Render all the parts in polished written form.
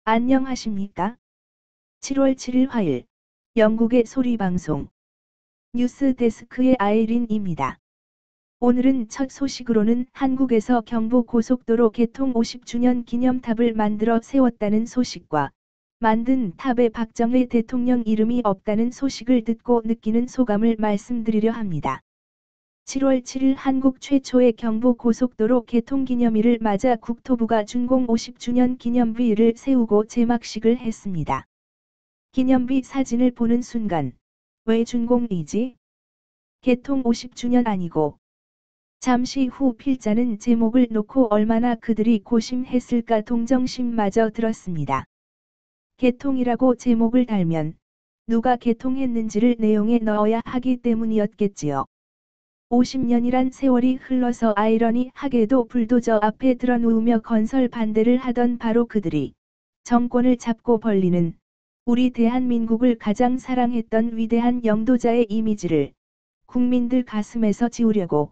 안녕하십니까? 7월 7일 화일, 영국의 소리방송, 뉴스데스크의 아이린입니다. 오늘은 첫 소식으로는 한국에서 경부고속도로 개통 50주년 기념탑을 만들어 세웠다는 소식과 만든 탑에 박정희 대통령 이름이 없다는 소식을 듣고 느끼는 소감을 말씀드리려 합니다. 7월 7일 한국 최초의 경부고속도로 개통기념일을 맞아 국토부가 준공 50주년 기념비를 세우고 제막식을 했습니다. 기념비 사진을 보는 순간, 왜 준공이지? 개통 50주년 아니고. 잠시 후 필자는 제목을 놓고 얼마나 그들이 고심했을까 동정심마저 들었습니다. 개통이라고 제목을 달면 누가 개통했는지를 내용에 넣어야 하기 때문이었겠지요. 50년이란 세월이 흘러서 아이러니하게도 불도저 앞에 드러누우며 건설 반대를 하던 바로 그들이 정권을 잡고 벌리는 우리 대한민국을 가장 사랑했던 위대한 영도자의 이미지를 국민들 가슴에서 지우려고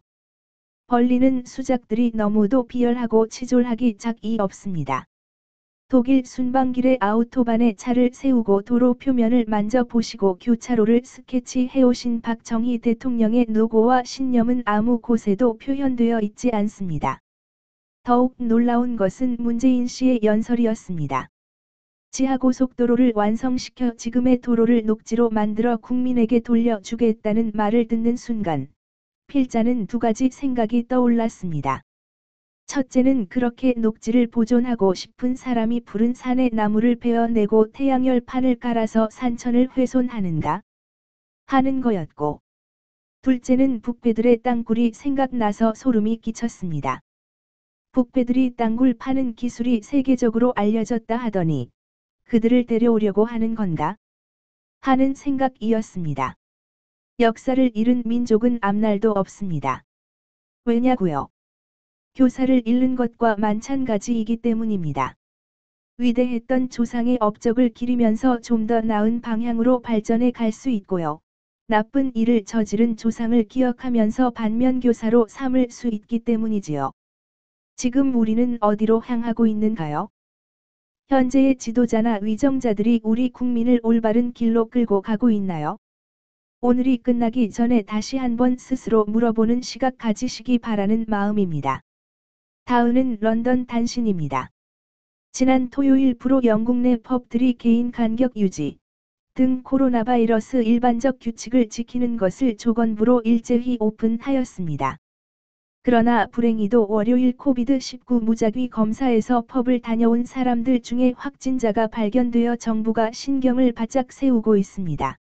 벌리는 수작들이 너무도 비열하고 치졸하기 짝이 없습니다. 독일 순방길에 아우토반에 차를 세우고 도로 표면을 만져보시고 교차로를 스케치해오신 박정희 대통령의 노고와 신념은 아무 곳에도 표현되어 있지 않습니다. 더욱 놀라운 것은 문재인 씨의 연설이었습니다. 지하고속도로를 완성시켜 지금의 도로를 녹지로 만들어 국민에게 돌려주겠다는 말을 듣는 순간, 필자는 두 가지 생각이 떠올랐습니다. 첫째는 그렇게 녹지를 보존하고 싶은 사람이 푸른 산의 나무를 베어내고 태양열판을 깔아서 산천을 훼손하는가? 하는 거였고. 둘째는 북배들의 땅굴이 생각나서 소름이 끼쳤습니다. 북배들이 땅굴 파는 기술이 세계적으로 알려졌다 하더니 그들을 데려오려고 하는 건가? 하는 생각이었습니다. 역사를 잃은 민족은 앞날도 없습니다. 왜냐고요? 교사를 잃는 것과 마찬가지이기 때문입니다. 위대했던 조상의 업적을 기리면서 좀 더 나은 방향으로 발전해 갈 수 있고요. 나쁜 일을 저지른 조상을 기억하면서 반면교사로 삼을 수 있기 때문이지요. 지금 우리는 어디로 향하고 있는가요? 현재의 지도자나 위정자들이 우리 국민을 올바른 길로 끌고 가고 있나요? 오늘이 끝나기 전에 다시 한번 스스로 물어보는 시각 가지시기 바라는 마음입니다. 다음은 런던 단신입니다. 지난 토요일 불호 영국 내 펍들이 개인 간격 유지 등 코로나 바이러스 일반적 규칙을 지키는 것을 조건부로 일제히 오픈하였습니다. 그러나 불행히도 월요일 코비드-19 무작위 검사에서 펍을 다녀온 사람들 중에 확진자가 발견되어 정부가 신경을 바짝 세우고 있습니다.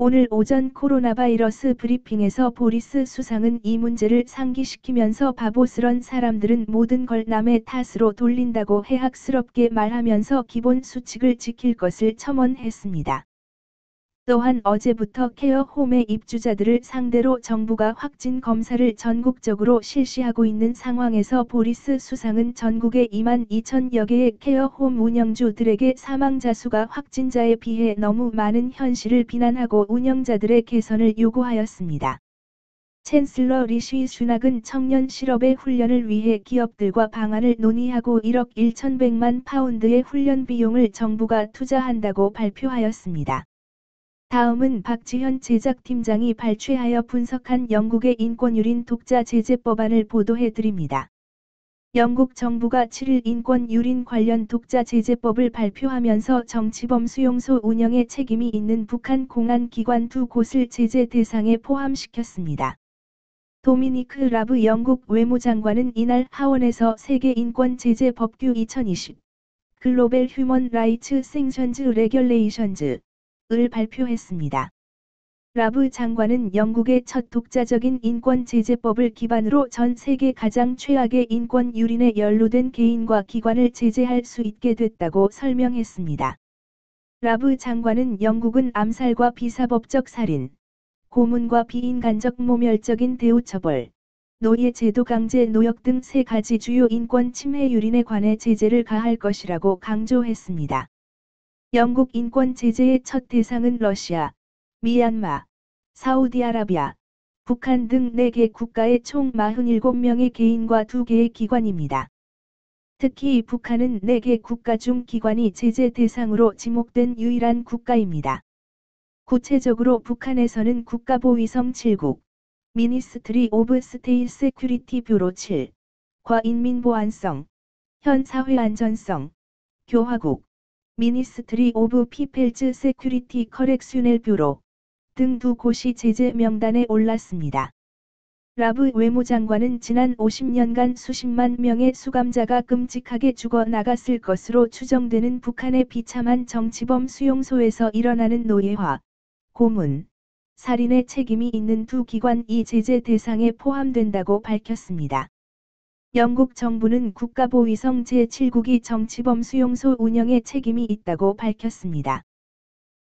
오늘 오전 코로나 바이러스 브리핑에서 보리스 수상은 이 문제를 상기시키면서 바보스런 사람들은 모든 걸 남의 탓으로 돌린다고 해학스럽게 말하면서 기본 수칙을 지킬 것을 첨언했습니다. 또한 어제부터 케어홈의 입주자들을 상대로 정부가 확진 검사를 전국적으로 실시하고 있는 상황에서 보리스 수상은 전국의 22,000여 개의 케어홈 운영주들에게 사망자 수가 확진자에 비해 너무 많은 현실을 비난하고 운영자들의 개선을 요구하였습니다. 챈슬러 리시 슈낙은 청년 실업의 훈련을 위해 기업들과 방안을 논의하고 1억 1,100만 파운드의 훈련 비용을 정부가 투자한다고 발표하였습니다. 다음은 박지현 제작팀장이 발췌하여 분석한 영국의 인권유린 독자 제재법안을 보도해 드립니다. 영국 정부가 7일 인권유린 관련 독자 제재법을 발표하면서 정치범 수용소 운영에 책임이 있는 북한 공안기관 두 곳을 제재 대상에 포함시켰습니다. 도미니크 라브 영국 외무장관은 이날 하원에서 세계 인권 제재 법규 2020 글로벌 휴먼 라이츠 생션즈 레귤레이션즈 을 발표했습니다. 라브 장관은 영국의 첫 독자적인 인권 제재법을 기반으로 전 세계 가장 최악의 인권 유린에 연루된 개인과 기관을 제재할 수 있게 됐다고 설명했습니다. 라브 장관은 영국은 암살과 비사법적 살인, 고문과 비인간적 모멸적인 대우 처벌, 노예 제도 강제 노역 등 세 가지 주요 인권 침해 유린에 관해 제재를 가할 것이라고 강조했습니다. 영국 인권 제재의 첫 대상은 러시아, 미얀마, 사우디아라비아, 북한 등 4개 국가의 총 47명의 개인과 2개의 기관입니다. 특히 북한은 4개 국가 중 기관이 제재 대상으로 지목된 유일한 국가입니다. 구체적으로 북한에서는 국가보위성 7국, 미니스트리 오브 스테이트 세큐리티 뷰로 7, 과 인민보안성, 현 사회안전성, 교화국, 미니스트리 오브 피펠즈 세큐리티 커렉슈넬 뷰로 등 두 곳이 제재 명단에 올랐습니다. 라브 외무장관은 지난 50년간 수십만 명의 수감자가 끔찍하게 죽어나갔을 것으로 추정되는 북한의 비참한 정치범 수용소에서 일어나는 노예화, 고문, 살인의 책임이 있는 두 기관이 제재 대상에 포함된다고 밝혔습니다. 영국 정부는 국가보위성 제7국이 정치범 수용소 운영에 책임이 있다고 밝혔습니다.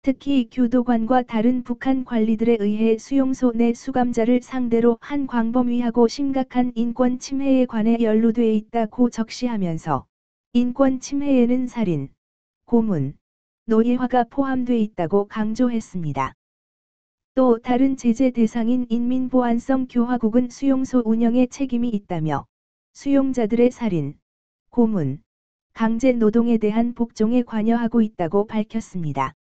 특히 교도관과 다른 북한 관리들에 의해 수용소 내 수감자를 상대로 한 광범위하고 심각한 인권 침해에 관해 연루돼 있다고 적시하면서 인권 침해에는 살인, 고문, 노예화가 포함돼 있다고 강조했습니다. 또 다른 제재 대상인 인민보안성 교화국은 수용소 운영에 책임이 있다며 수용자들의 살인, 고문, 강제 노동에 대한 복종에 관여하고 있다고 밝혔습니다.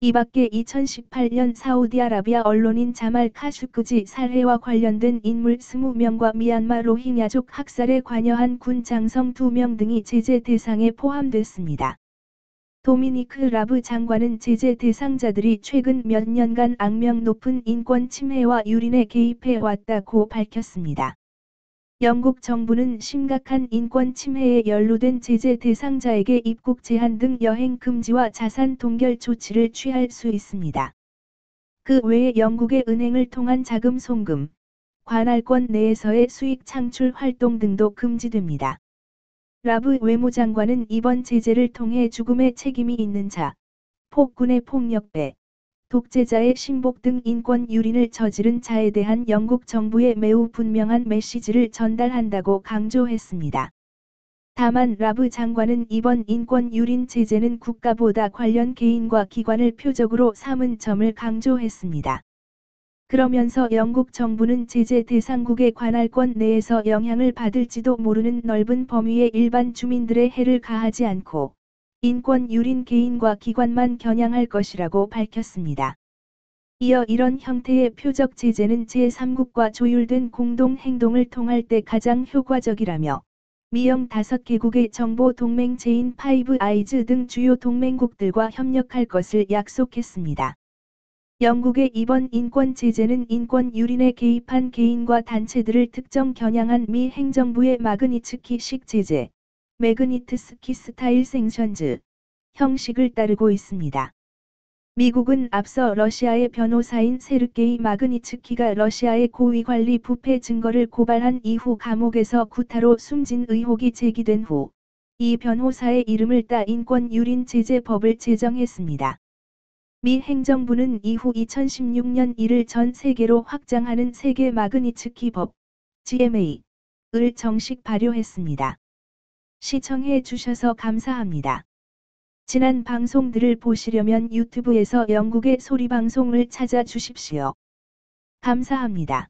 이 밖에 2018년 사우디아라비아 언론인 자말 카슈크지 살해와 관련된 인물 20명과 미얀마 로힝야족 학살에 관여한 군 장성 2명 등이 제재 대상에 포함됐습니다. 도미니크 라브 장관은 제재 대상자들이 최근 몇 년간 악명 높은 인권 침해와 유린에 개입해 왔다고 밝혔습니다. 영국 정부는 심각한 인권 침해에 연루된 제재 대상자에게 입국 제한 등 여행 금지와 자산 동결 조치를 취할 수 있습니다. 그 외에 영국의 은행을 통한 자금 송금, 관할권 내에서의 수익 창출 활동 등도 금지됩니다. 라브 외무장관은 이번 제재를 통해 죽음에 책임이 있는 자, 폭군의 폭력배, 독재자의 신복 등 인권 유린을 저지른 자에 대한 영국 정부의 매우 분명한 메시지를 전달한다고 강조했습니다. 다만 라브 장관은 이번 인권 유린 제재는 국가보다 관련 개인과 기관을 표적으로 삼은 점을 강조했습니다. 그러면서 영국 정부는 제재 대상국의 관할권 내에서 영향을 받을지도 모르는 넓은 범위의 일반 주민들의 해를 가하지 않고 인권 유린 개인과 기관만 겨냥할 것이라고 밝혔습니다. 이어 이런 형태의 표적 제재는 제3국과 조율된 공동 행동을 통할 때 가장 효과적이라며 미영 5개국의 정보 동맹체인 파이브 아이즈 등 주요 동맹국들과 협력할 것을 약속했습니다. 영국의 이번 인권 제재는 인권 유린에 개입한 개인과 단체들을 특정 겨냥한 미 행정부의 마그니츠키식 제재, 매그니트스키 스타일 생션즈 형식을 따르고 있습니다. 미국은 앞서 러시아의 변호사인 세르게이 마그니츠키가 러시아의 고위관리 부패 증거를 고발한 이후 감옥에서 구타로 숨진 의혹이 제기된 후 이 변호사의 이름을 따 인권 유린 제재법을 제정했습니다. 미 행정부는 이후 2016년 이를 전 세계로 확장하는 세계 마그니츠키 법, GMA를 정식 발효했습니다. 시청해 주셔서 감사합니다. 지난 방송들을 보시려면 유튜브에서 영국의 소리방송을 찾아주십시오. 감사합니다.